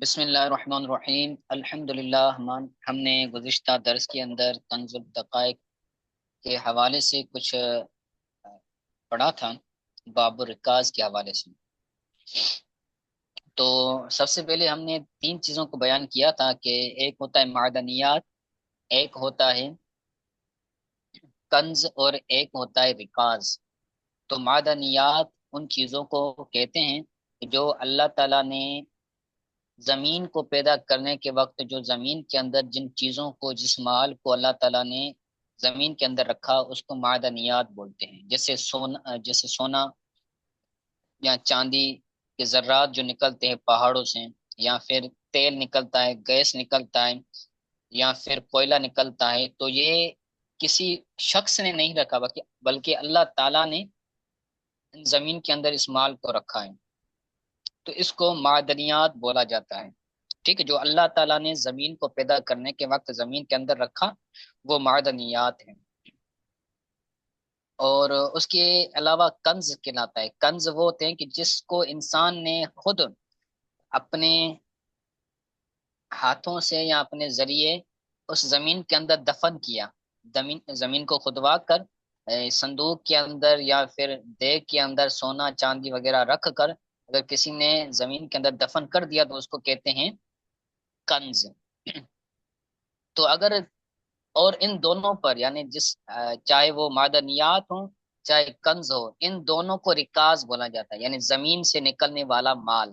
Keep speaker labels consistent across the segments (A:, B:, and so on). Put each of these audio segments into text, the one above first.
A: بسم اللہ الرحمن الرحیم الحمدللہ ہم نے گزشتہ درس کے اندر کنز الدقائق کے حوالے سے کچھ پڑھا تھا، باب الرکاز کے حوالے سے۔ تو سب سے پہلے ہم نے تین چیزوں کو بیان کیا تھا کہ ایک ہوتا ہے معدنیات، ایک ہوتا ہے کنز اور ایک ہوتا ہے رکاز۔ تو معدنیات ان چیزوں کو کہتے ہیں جو اللہ تعالیٰ نے زمین کو پیدا کرنے کے وقت جو زمین کے اندر جن چیزوں کو جس مال کو اللہ تعالیٰ نے زمین کے اندر رکھا اس کو معدنیات بولتے ہیں، جیسے سونا یا چاندی کے ذرات جو نکلتے ہیں پہاڑوں سے، یا پھر تیل نکلتا ہے، گیس نکلتا ہے، یا پھر کوئلہ نکلتا ہے۔ تو یہ کسی شخص نے نہیں رکھا بلکہ اللہ تعالیٰ نے زمین کے اندر اس مال کو رکھا ہے، تو اس کو معدنیات بولا جاتا ہے۔ ٹھیک ہے، جو اللہ تعالیٰ نے زمین کو پیدا کرنے کے وقت زمین کے اندر رکھا وہ معدنیات ہیں۔ اور اس کے علاوہ کنز کہلاتا ہے۔ کنز وہ ہوتے ہیں کہ جس کو انسان نے خود اپنے ہاتھوں سے یا اپنے ذریعے اس زمین کے اندر دفن کیا، زمین کو کھدوا کر صندوق کے اندر یا پھر دیگ کے اندر سونا چاندی وغیرہ رکھ کر اگر کسی نے زمین کے اندر دفن کر دیا تو اس کو کہتے ہیں کنز۔ تو اگر اور ان دونوں پر یعنی چاہے وہ معدنیات ہوں چاہے کنز ہو، ان دونوں کو رکاز بولا جاتا ہے، یعنی زمین سے نکلنے والا مال۔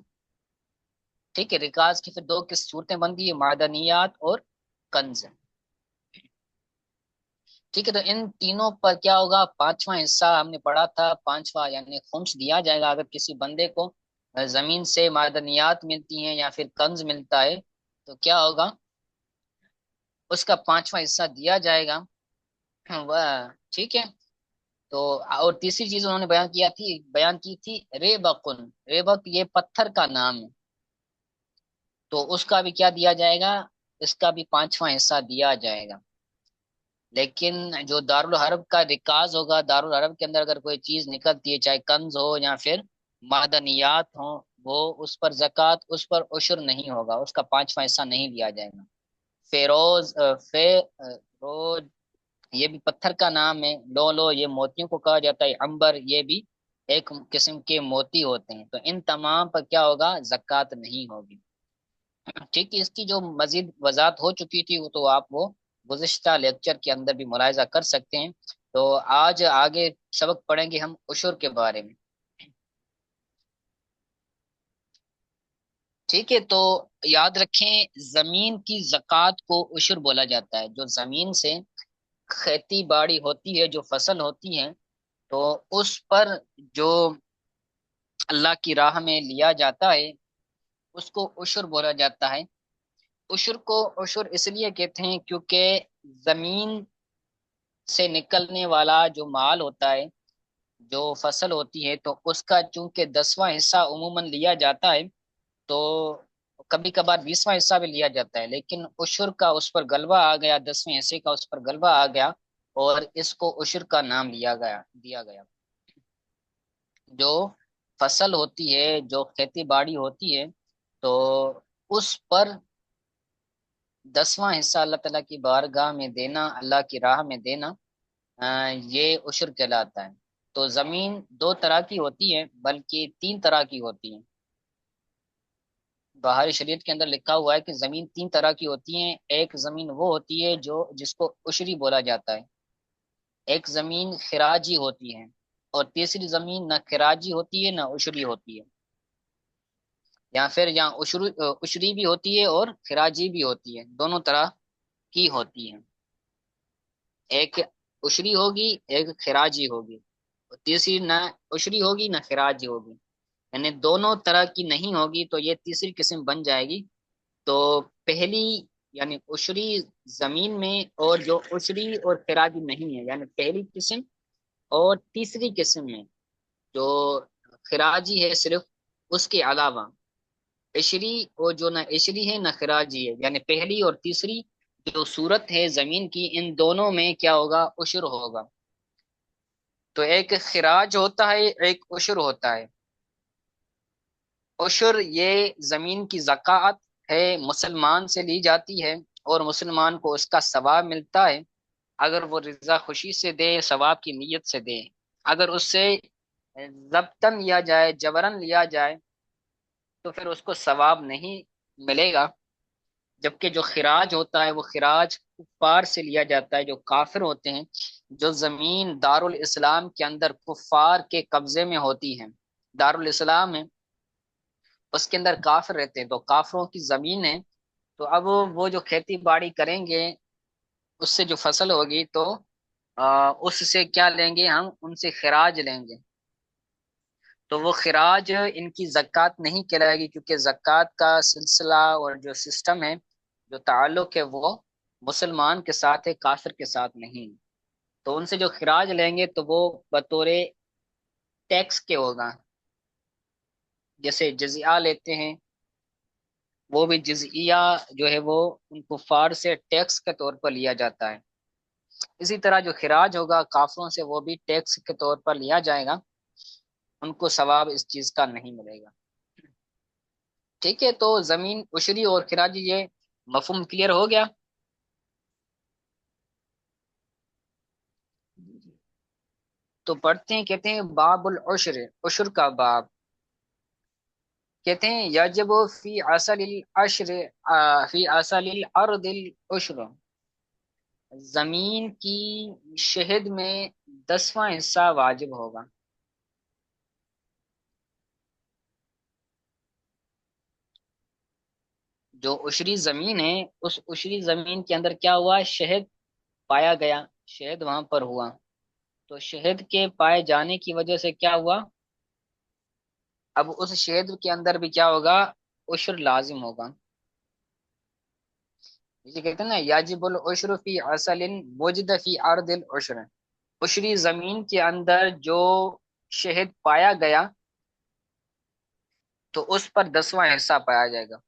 A: ٹھیک ہے، رکاز کی پھر دو کس صورتیں بن گئی، معدنیات اور کنز۔ ٹھیک ہے، تو ان تینوں پر کیا ہوگا، پانچواں حصہ ہم نے پڑھا تھا، پانچواں یعنی خمس دیا جائے گا اگر کسی بندے کو زمین سے معدنیات ملتی ہیں یا پھر کنز ملتا ہے تو کیا ہوگا، اس کا پانچواں حصہ دیا جائے گا۔ وہ ٹھیک ہے، تو اور تیسری چیز انہوں نے بیان کی تھی ریبقن۔ ریبق یہ پتھر کا نام ہے، تو اس کا بھی کیا دیا جائے گا، اس کا بھی پانچواں حصہ دیا جائے گا۔ لیکن جو دارالحرب کا رکاز ہوگا، دارالحرب کے اندر اگر کوئی چیز نکلتی ہے چاہے کنز ہو یا پھر معدنیات ہو، وہ اس پر زکوٰۃ، اس پر عشر نہیں ہوگا، اس کا پانچواں حصہ نہیں لیا جائے گا۔ فیروز یہ بھی پتھر کا نام ہے، لولو یہ موتیوں کو کہا جاتا ہے، عنبر یہ بھی ایک قسم کے موتی ہوتے ہیں، تو ان تمام پر کیا ہوگا، زکوٰۃ نہیں ہوگی۔ ٹھیک ہے، اس کی جو مزید وضاحت ہو چکی تھی وہ تو آپ وہ گزشتہ لیکچر کے اندر بھی ملاحظہ کر سکتے ہیں۔ تو آج آگے سبق پڑھیں گے ہم عشر کے بارے میں۔ ٹھیک ہے، تو یاد رکھیں زمین کی زکوٰۃ کو عشر بولا جاتا ہے۔ جو زمین سے کھیتی باڑی ہوتی ہے، جو فصل ہوتی ہے، تو اس پر جو اللہ کی راہ میں لیا جاتا ہے اس کو عشر بولا جاتا ہے۔ عشر کو عشر اس لیے کہتے ہیں کیونکہ زمین سے نکلنے والا جو مال ہوتا ہے، جو فصل ہوتی ہے، تو اس کا چونکہ 10واں حصہ عموماً لیا جاتا ہے، تو کبھی کبھار 20واں حصہ بھی لیا جاتا ہے، لیکن عشر کا اس پر غلبہ آ گیا، 10ویں حصے کا اس پر غلبہ آ گیا اور اس کو عشر کا نام دیا گیا۔ جو فصل ہوتی ہے، جو کھیتی باڑی ہوتی ہے، تو اس پر 10واں حصہ اللہ تعالیٰ کی بارگاہ میں دینا، اللہ کی راہ میں دینا، یہ عشر کہلاتا ہے۔ تو زمین دو طرح کی ہوتی ہے بلکہ تین طرح کی ہوتی ہے۔ بہاری شریعت کے اندر لکھا ہوا ہے کہ زمین تین طرح کی ہوتی ہیں۔ ایک زمین وہ ہوتی ہے جس کو عشری بولا جاتا ہے، ایک زمین خراجی ہوتی ہے، اور تیسری زمین نہ خراجی ہوتی ہے نہ عشری ہوتی ہے، یا پھر یہاں عشری بھی ہوتی ہے اور خراجی بھی ہوتی ہے، دونوں طرح کی ہوتی ہے۔ ایک عشری ہوگی ایک خراجی ہوگی، اور تیسری نہ عشری ہوگی نہ خراجی ہوگی، یعنی دونوں طرح کی نہیں ہوگی تو یہ تیسری قسم بن جائے گی۔ تو پہلی یعنی عشری زمین میں، اور جو عشری اور خراجی نہیں ہے یعنی پہلی قسم اور تیسری قسم میں جو خراجی ہے صرف، اس کے علاوہ عشری اور جو نہ عشری ہے نہ خراجی ہے، یعنی پہلی اور تیسری جو صورت ہے زمین کی، ان دونوں میں کیا ہوگا، عشر ہوگا۔ تو ایک خراج ہوتا ہے ایک عشر ہوتا ہے۔ عشر یہ زمین کی زکوٰۃ ہے مسلمان سے لی جاتی ہے اور مسلمان کو اس کا ثواب ملتا ہے، اگر وہ رضا خوشی سے دے، ثواب کی نیت سے دے۔ اگر اس سے ضبطن لیا جائے، جبرن لیا جائے، تو پھر اس کو ثواب نہیں ملے گا۔ جبکہ جو خراج ہوتا ہے وہ خراج کفار سے لیا جاتا ہے، جو کافر ہوتے ہیں، جو زمین دارالاسلام کے اندر کفار کے قبضے میں ہوتی ہے، دارالاسلام ہے، اس کے اندر کافر رہتے ہیں، تو کافروں کی زمین ہے، تو اب وہ جو کھیتی باڑی کریں گے، اس سے جو فصل ہوگی تو اس سے کیا لیں گے ہم؟ ان سے خراج لیں گے، تو وہ خراج ان کی زکوٰۃ نہیں کہلائے گی، کیونکہ زکوٰۃ کا سلسلہ اور جو سسٹم ہے، جو تعلق ہے، وہ مسلمان کے ساتھ ہے، کافر کے ساتھ نہیں۔ تو ان سے جو خراج لیں گے تو وہ بطور ٹیکس کے ہوگا، جیسے جزیہ لیتے ہیں، وہ بھی جزیہ جو ہے وہ ان کفار سے ٹیکس کے طور پر لیا جاتا ہے۔ اسی طرح جو خراج ہوگا کافروں سے، وہ بھی ٹیکس کے طور پر لیا جائے گا، ان کو ثواب اس چیز کا نہیں ملے گا۔ ٹھیک ہے، تو زمین عشری اور خراجی، یہ مفہوم کلیئر ہو گیا؟ تو پڑھتے ہیں، کہتے ہیں باب العشر، عشر کا باب، کہتے ہیں یجب فی اصل العشر، فی اصل الارض العشر، زمین کی شہد میں 10واں حصہ واجب ہوگا۔ جو عشری زمین ہے، اس عشری زمین کے اندر کیا ہوا؟ شہد پایا گیا، شہد وہاں پر ہوا، تو شہد کے پائے جانے کی وجہ سے کیا ہوا؟ اب اس شہد کے اندر بھی کیا ہوگا؟ عشر لازم ہوگا۔ جسے کہتے ہیں نا یاجب العشر فی اصل وجد فی ارض العشر، عشری زمین کے اندر جو شہد پایا گیا تو اس پر 10واں حصہ پایا جائے گا۔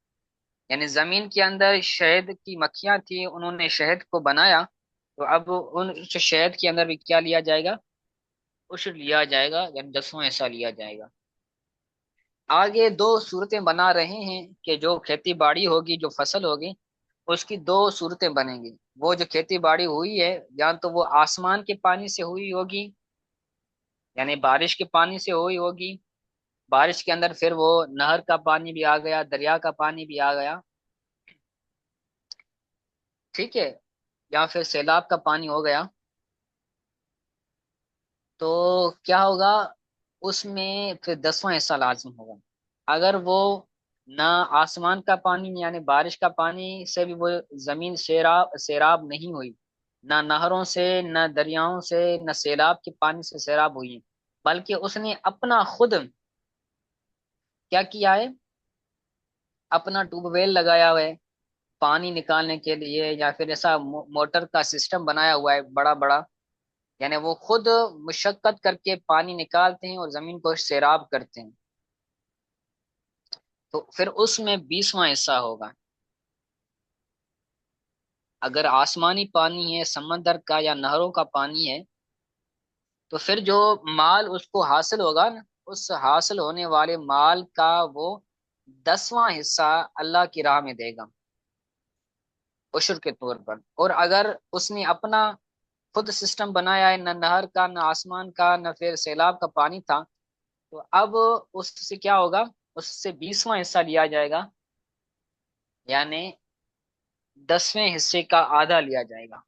A: یعنی زمین کے اندر شہد کی مکھیاں تھی، انہوں نے شہد کو بنایا، تو اب ان شہد کے اندر بھی کیا لیا جائے گا؟ عشر لیا جائے گا، یعنی 10واں حصہ لیا جائے گا۔ آگے دو صورتیں بنا رہے ہیں کہ جو کھیتی باڑی ہوگی، جو فصل ہوگی، اس کی دو صورتیں بنیں گی۔ وہ جو کھیتی باڑی ہوئی ہے، یا تو وہ آسمان کے پانی سے ہوئی ہوگی، یعنی بارش کے پانی سے ہوئی ہوگی، بارش کے اندر پھر وہ نہر کا پانی بھی آ گیا، دریا کا پانی بھی آ گیا، ٹھیک ہے، یا پھر سیلاب کا پانی ہو گیا، تو کیا ہوگا؟ اس میں پھر 10واں حصہ لازم ہوگا۔ اگر وہ نہ آسمان کا پانی یعنی بارش کا پانی سے بھی وہ زمین سیراب نہیں ہوئی، نہ نہروں سے، نہ دریاؤں سے، نہ سیلاب کے پانی سے سیراب ہوئی، بلکہ اس نے اپنا خود کیا کیا ہے؟ اپنا ٹیوب ویل لگایا ہوا ہے پانی نکالنے کے لیے، یا پھر ایسا موٹر کا سسٹم بنایا ہوا ہے بڑا بڑا، یعنی وہ خود مشقت کر کے پانی نکالتے ہیں اور زمین کو سیراب کرتے ہیں، تو پھر اس میں 20واں حصہ ہوگا۔ اگر آسمانی پانی ہے، سمندر کا یا نہروں کا پانی ہے، تو پھر جو مال اس کو حاصل ہوگا نا، اس حاصل ہونے والے مال کا وہ 10واں حصہ اللہ کی راہ میں دے گا، عشر کے طور پر۔ اور اگر اس نے اپنا خود سسٹم بنایا ہے، نہ نہر کا، نہ آسمان کا، نہ پھر سیلاب کا پانی تھا، تو اب اس سے کیا ہوگا؟ اس سے 20واں حصہ لیا جائے گا، یعنی 10ویں حصے کا آدھا لیا جائے گا۔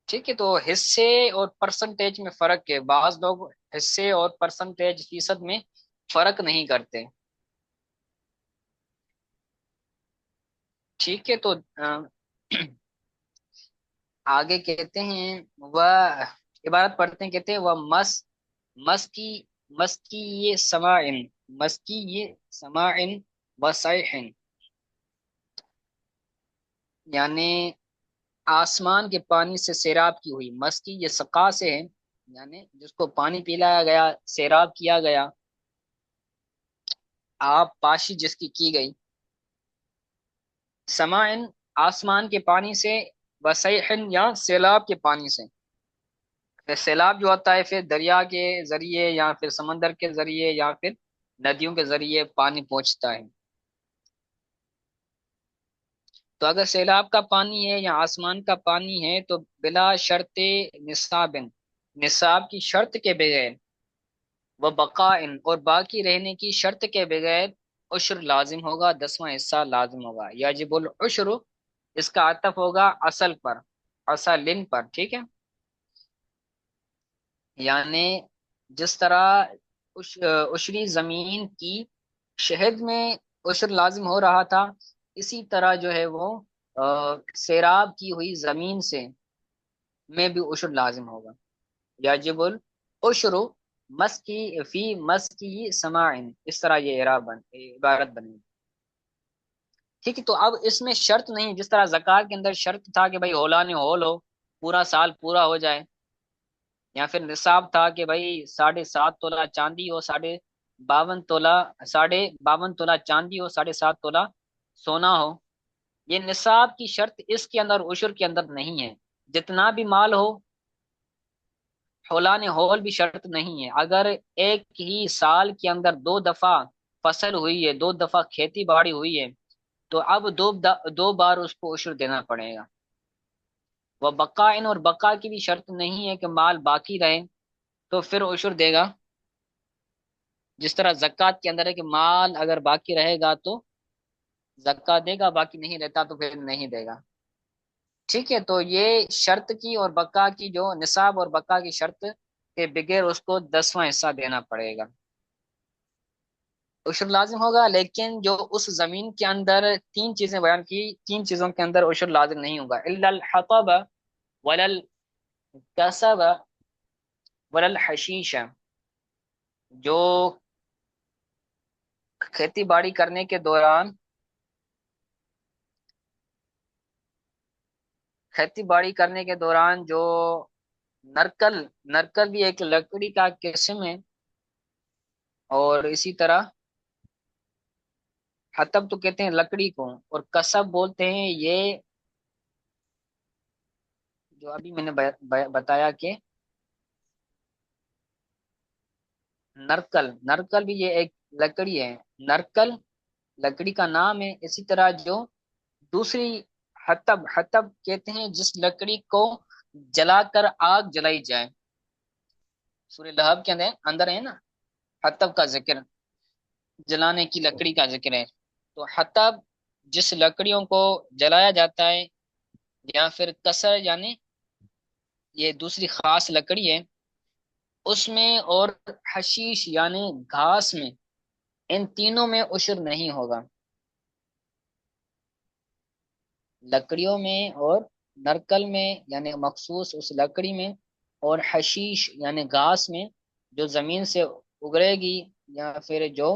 A: ٹھیک ہے، تو حصے اور پرسنٹیج میں فرق ہے، بعض لوگ حصے اور پرسنٹیج فیصد میں فرق نہیں کرتے۔ ٹھیک ہے، تو آگے کہتے ہیں وہ عبارت پڑھتے ہیں، کہتے ہیں وہ مسکی مسکی یہ سماعن، مسکی یہ سماعن وسائحن، یعنی آسمان کے پانی سے سیراب کی ہوئی، مسکی یہ سقا سے ہے، یعنی جس کو پانی پلایا گیا، سیراب کیا گیا، آپ پاشی جس کی گئی، سماعن آسمان کے پانی سے، وسیحن یا سیلاب کے پانی سے۔ پھر سیلاب جو ہوتا ہے پھر دریا کے ذریعے یا پھر سمندر کے ذریعے یا پھر ندیوں کے ذریعے پانی پہنچتا ہے۔ تو اگر سیلاب کا پانی ہے یا آسمان کا پانی ہے تو بلا شرط نصاب، نصاب کی شرط کے بغیر، وہ بقائن اور باقی رہنے کی شرط کے بغیر عشر لازم ہوگا، 10واں حصہ لازم ہوگا۔ یجب العشر، اس کا عطف ہوگا اصل پر، اصل پر، ٹھیک ہے؟ یعنی جس طرح عشری زمین کی شہد میں عشر لازم ہو رہا تھا، اسی طرح جو ہے وہ سیراب کی ہوئی زمین سے میں بھی عشر لازم ہوگا۔ یجب العشر مسکی فی مسکی سماعن، اس طرح یہ عبارت بنے گی، ٹھیک ہے؟ تو اب اس میں شرط نہیں، جس طرح زکوٰۃ کے اندر شرط تھا کہ بھائی ہولان ہول ہو، پورا سال پورا ہو جائے، یا پھر نصاب تھا کہ بھائی 7.5 تولہ چاندی ہو، 52 تولہ، 52 تولہ چاندی ہو، 7.5 تولہ سونا ہو، یہ نصاب کی شرط اس کے اندر عشر کے اندر نہیں ہے۔ جتنا بھی مال ہو، حولان ہول بھی شرط نہیں ہے۔ اگر ایک ہی سال کے اندر 2 دفعہ فصل ہوئی ہے، 2 دفعہ کھیتی باڑی ہوئی ہے، تو اب دو بار اس کو عشر دینا پڑے گا۔ وہ بقائن، اور بقا کی بھی شرط نہیں ہے کہ مال باقی رہے تو پھر عشر دے گا، جس طرح زکوٰۃ کے اندر ہے کہ مال اگر باقی رہے گا تو زکوٰۃ دے گا، باقی نہیں رہتا تو پھر نہیں دے گا، ٹھیک ہے؟ تو یہ شرط کی اور بقا کی، جو نصاب اور بقا کی شرط کے بغیر اس کو 10واں حصہ دینا پڑے گا، عشر لازم ہوگا۔ لیکن جو اس زمین کے اندر 3 چیزیں بیان کی، 3 چیزوں کے اندر عشر لازم نہیں ہوگا، الا الحطب ولا الکسب ولا الحشیش، جو کھیتی باڑی کرنے کے دوران، کھیتی باڑی کرنے کے دوران جو نرکل، نرکل بھی ایک لکڑی کا قسم ہے، اور اسی طرح حطب تو کہتے ہیں لکڑی کو، اور کسب بولتے ہیں یہ جو ابھی میں نے بتایا کہ نرکل، نرکل بھی یہ ایک لکڑی ہے، نرکل لکڑی کا نام ہے۔ اسی طرح جو دوسری حطب، حطب کہتے ہیں جس لکڑی کو جلا کر آگ جلائی جائے، سورہ لہب کے اندر ہے نا حطب کا ذکر، جلانے کی لکڑی کا ذکر ہے۔ تو حطب جس لکڑیوں کو جلایا جاتا ہے، یا پھر کسر یعنی یہ دوسری خاص لکڑی ہے اس میں، اور حشیش یعنی گھاس میں، ان تینوں میں عشر نہیں ہوگا، لکڑیوں میں اور نرکل میں یعنی مخصوص اس لکڑی میں، اور حشیش یعنی گھاس میں جو زمین سے اگڑے گی، یا پھر جو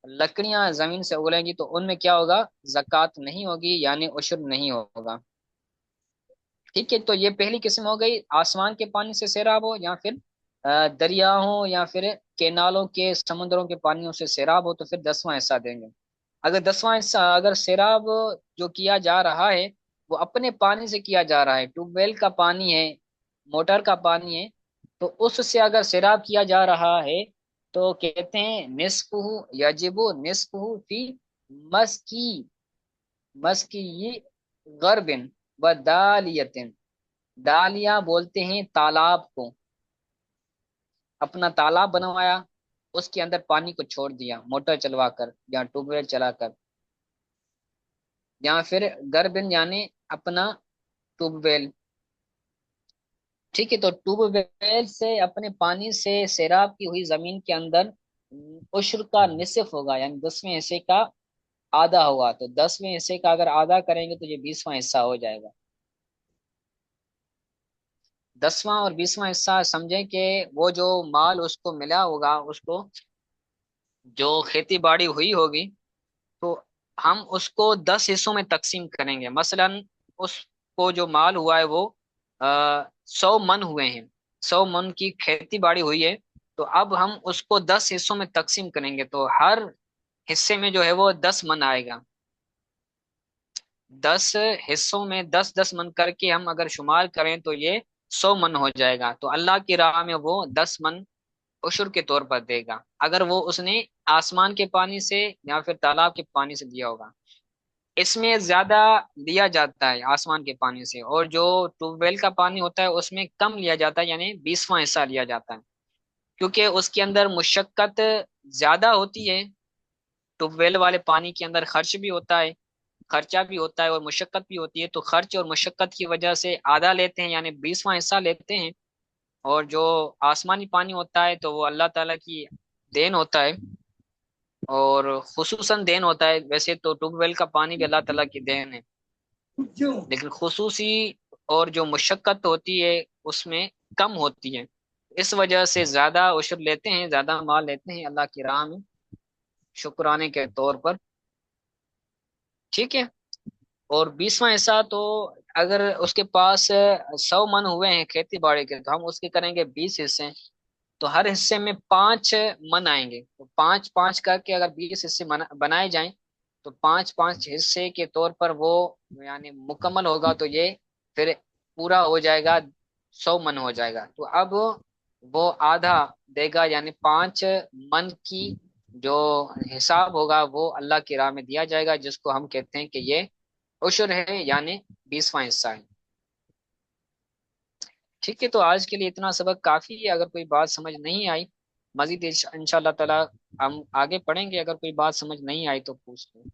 A: لکڑیاں زمین سے اگڑیں گی، تو ان میں کیا ہوگا؟ زکوٰۃ نہیں ہوگی، یعنی عشر نہیں ہوگا، ٹھیک ہے؟ تو یہ پہلی قسم ہو گئی، آسمان کے پانی سے سیراب ہو، یا پھر دریاؤں یا پھر کینالوں کے، سمندروں کے پانیوں سے سیراب ہو، تو پھر 10واں حصہ دیں گے۔ اگر 10واں حصہ، اگر سیراب جو کیا جا رہا ہے وہ اپنے پانی سے کیا جا رہا ہے، ٹیوب ویل کا پانی ہے، موٹر کا پانی ہے، تو اس سے اگر سیراب کیا جا رہا ہے تو کہتے ہیں نصف یجب نصف فی مسکی، مسکی غربن و دالیتن، دالیا بولتے ہیں تالاب کو، اپنا تالاب بنوایا، اس کے اندر پانی کو چھوڑ دیا موٹر چلوا کر یا ٹیوب ویل چلا کر، یا پھر گربن یعنی اپنا ٹیوب ویل، ٹھیک ہے؟ تو ٹیوب ویل سے اپنے پانی سے سیراب کی ہوئی زمین کے اندر عشر کا نصف ہوگا، یعنی 10ویں حصے کا آدھا ہوگا، تو 10ویں حصے کا اگر آدھا کریں گے تو یہ 20واں حصہ ہو جائے گا۔ 10واں اور 20واں حصہ سمجھیں کہ وہ جو مال اس کو ملا ہوگا، اس کو جو کھیتی باڑی ہوئی ہوگی، تو ہم اس کو 10 حصوں میں تقسیم کریں گے۔ مثلا اس کو جو مال ہوا ہے وہ 100 من ہوئے ہیں، 100 من کی کھیتی باڑی ہوئی ہے، تو اب ہم اس کو 10 حصوں میں تقسیم کریں گے، تو ہر حصے میں جو ہے وہ 10 من آئے گا، 10 حصوں میں 10 10 من کر کے ہم اگر شمار کریں تو یہ 100 من ہو جائے گا، تو اللہ کی راہ میں وہ 10 من عشر کے طور پر دے گا، اگر وہ اس نے آسمان کے پانی سے یا پھر تالاب کے پانی سے دیا ہوگا۔ اس میں زیادہ لیا جاتا ہے آسمان کے پانی سے، اور جو ٹیوب ویل کا پانی ہوتا ہے اس میں کم لیا جاتا ہے، یعنی 20واں حصہ لیا جاتا ہے، کیونکہ اس کے اندر مشقت زیادہ ہوتی ہے۔ ٹیوب ویل والے پانی کے اندر خرچ بھی ہوتا ہے، خرچہ بھی ہوتا ہے اور مشقت بھی ہوتی ہے، تو خرچ اور مشقت کی وجہ سے آدھا لیتے ہیں، یعنی 20واں حصہ لیتے ہیں۔ اور جو آسمانی پانی ہوتا ہے تو وہ اللہ تعالیٰ کی دین ہوتا ہے، اور خصوصاً دین ہوتا ہے، ویسے تو ٹیوب ویل کا پانی بھی اللہ تعالیٰ کی دین ہے، لیکن خصوصی اور جو مشقت ہوتی ہے اس میں کم ہوتی ہے، اس وجہ سے زیادہ عشر لیتے ہیں، زیادہ مال لیتے ہیں اللہ کی راہ میں شکرانے کے طور پر، ٹھیک ہے۔ اور 20واں حصہ تو اگر اس کے پاس 100 من ہوئے ہیں کھیتی باڑی کے، تو ہم اس کے کریں گے 20 حصے، تو ہر حصے میں 5 من آئیں گے، تو 5 5 کر کے اگر 20 حصے بنائے جائیں تو 5 5 حصے کے طور پر وہ یعنی مکمل ہوگا، تو یہ پھر پورا ہو جائے گا، 100 من ہو جائے گا، تو اب وہ آدھا دے گا، یعنی 5 من کی جو حساب ہوگا وہ اللہ کی راہ میں دیا جائے گا، جس کو ہم کہتے ہیں کہ یہ عشر ہے، یعنی 20واں حصہ ہے، ٹھیک ہے۔ تو آج کے لیے اتنا سبق کافی ہے، اگر کوئی بات سمجھ نہیں آئی مزید ان شاء اللہ تعالی ہم آگے پڑھیں گے، اگر کوئی بات سمجھ نہیں آئی تو پوچھ لیں۔